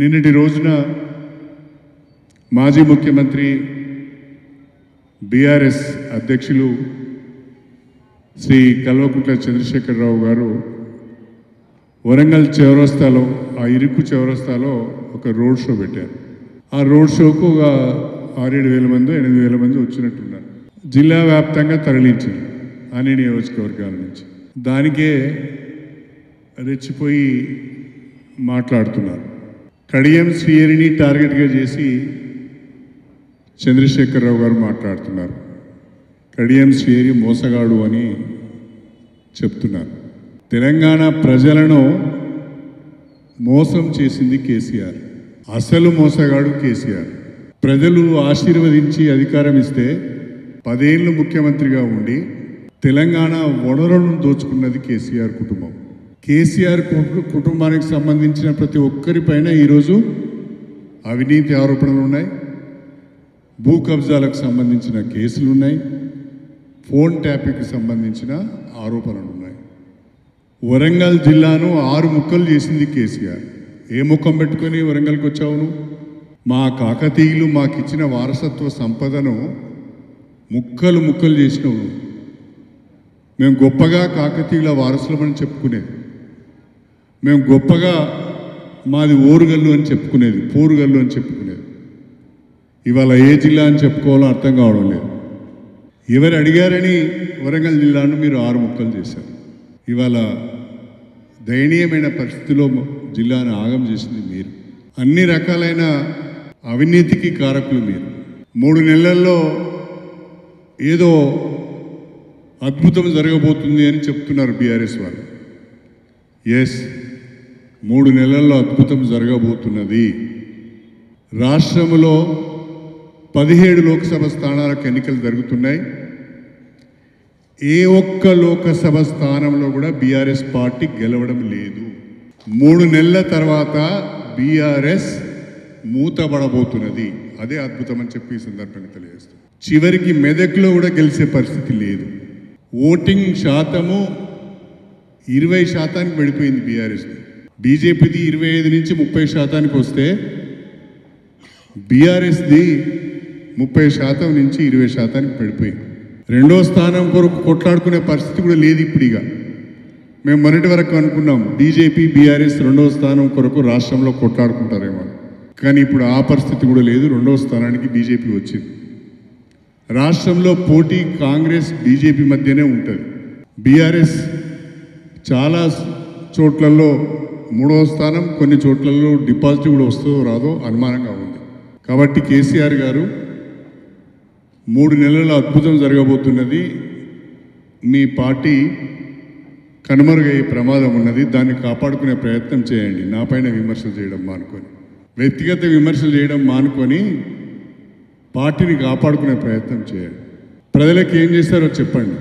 నిన్నటి రోజున మాజీ ముఖ్యమంత్రి బీఆర్ఎస్ అధ్యక్షులు శ్రీ కల్వకుంట్ల చంద్రశేఖరరావు గారు వరంగల్ చౌరస్తాలో ఆ ఇరుకు చౌరస్తాలో ఒక రోడ్ షో పెట్టారు. ఆ రోడ్ షోకు ఒక 6-7 మంది 8,000 మంది వచ్చినట్టున్నారు. జిల్లా వ్యాప్తంగా తరలించారు అన్ని నియోజకవర్గాల నుంచి. దానికే రెచ్చిపోయి మాట్లాడుతున్నారు. కడియం శ్రీహరిని టార్గెట్గా చేసి చంద్రశేఖరరావు గారు మాట్లాడుతున్నారు. కడియం శ్రీహరి మోసగాడు అని చెప్తున్నారు. తెలంగాణ ప్రజలను మోసం చేసింది కేసీఆర్. అసలు మోసగాడు కేసీఆర్. ప్రజలు ఆశీర్వదించి అధికారం ఇస్తే 10 ఏళ్ళు ముఖ్యమంత్రిగా ఉండి తెలంగాణ వనరులను దోచుకున్నది కేసీఆర్ కుటుంబం. కేసీఆర్ కుటుంబానికి సంబంధించిన ప్రతి ఒక్కరిపైన ఈరోజు అవినీతి ఆరోపణలు ఉన్నాయి, భూ కబ్జాలకు సంబంధించిన కేసులు ఉన్నాయి, ఫోన్ ట్యాపింగ్కి సంబంధించిన ఆరోపణలు ఉన్నాయి. వరంగల్ జిల్లాను 6 ముక్కలు చేసింది కేసీఆర్. ఏ ముఖం పెట్టుకొని వరంగల్కి వచ్చావును? మా కాకతీయులు మాకిచ్చిన వారసత్వ సంపదను ముక్కలు ముక్కలు చేసినావు. మేము గొప్పగా కాకతీయుల వారసులమని చెప్పుకునేది, మేము గొప్పగా మాది ఓరుగల్లు అని చెప్పుకునేది, పోరుగల్లు అని చెప్పుకునేది. ఇవాళ ఏ జిల్లా అని చెప్పుకోవాలో అర్థం కావడం లేదు. ఎవరు అడిగారని వరంగల్ జిల్లాను మీరు 6 ముక్కలు చేశారు. ఇవాళ దయనీయమైన పరిస్థితిలో జిల్లాను ఆగం చేసింది మీరు. అన్ని రకాలైన అవినీతికి కారకులు మీరు. 3 నెలల్లో ఏదో అద్భుతం జరగబోతుంది అని చెప్తున్నారు బీఆర్ఎస్ వారు. ఎస్, 3 నెలల్లో అద్భుతం జరగబోతున్నది. రాష్ట్రంలో 17 లోక్సభ స్థానాలకు ఎన్నికలు జరుగుతున్నాయి. ఏ ఒక్క లోకసభ స్థానంలో కూడా బీఆర్ఎస్ పార్టీ గెలవడం లేదు. 3 నెలల తర్వాత బీఆర్ఎస్ మూతబడబోతున్నది. అదే అద్భుతం అని చెప్పి ఈ సందర్భంగా తెలియజేస్తాం. చివరికి మెదక్లో కూడా గెలిచే పరిస్థితి లేదు. ఓటింగ్ శాతము 20% పడిపోయింది బీఆర్ఎస్ది. బీజేపీది 25 నుంచి 30% వస్తే బీఆర్ఎస్ది 30% నుంచి 20% పడిపోయింది. 2వ స్థానం కొరకు కొట్లాడుకునే పరిస్థితి కూడా లేదు ఇప్పుడు. ఇక మేము మొన్నటి వరకు అనుకున్నాం బీజేపీ బీఆర్ఎస్ 2వ స్థానం కొరకు రాష్ట్రంలో కొట్లాడుకుంటారేమో, కానీ ఇప్పుడు ఆ పరిస్థితి కూడా లేదు. 2వ స్థానానికి బీజేపీ వచ్చింది. రాష్ట్రంలో పోటీ కాంగ్రెస్ బీజేపీ మధ్యనే ఉంటుంది. బీఆర్ఎస్ చాలా చోట్లలో 3వ స్థానం, కొన్ని చోట్లలో డిపాజిట్ కూడా వస్తుందో రాదో అనుమానంగా ఉంది. కాబట్టి కేసీఆర్ గారు 3 నెలల్లో అద్భుతం జరగబోతున్నది. మీ పార్టీ కనుమరుగయ్యే ప్రమాదం ఉన్నది. దాన్ని కాపాడుకునే ప్రయత్నం చేయండి. నాపైన విమర్శలు చేయడం మానుకొని, వ్యక్తిగత విమర్శలు చేయడం మానుకొని పార్టీని కాపాడుకునే ప్రయత్నం చేయండి. ప్రజలకు ఏం చేస్తారో చెప్పండి.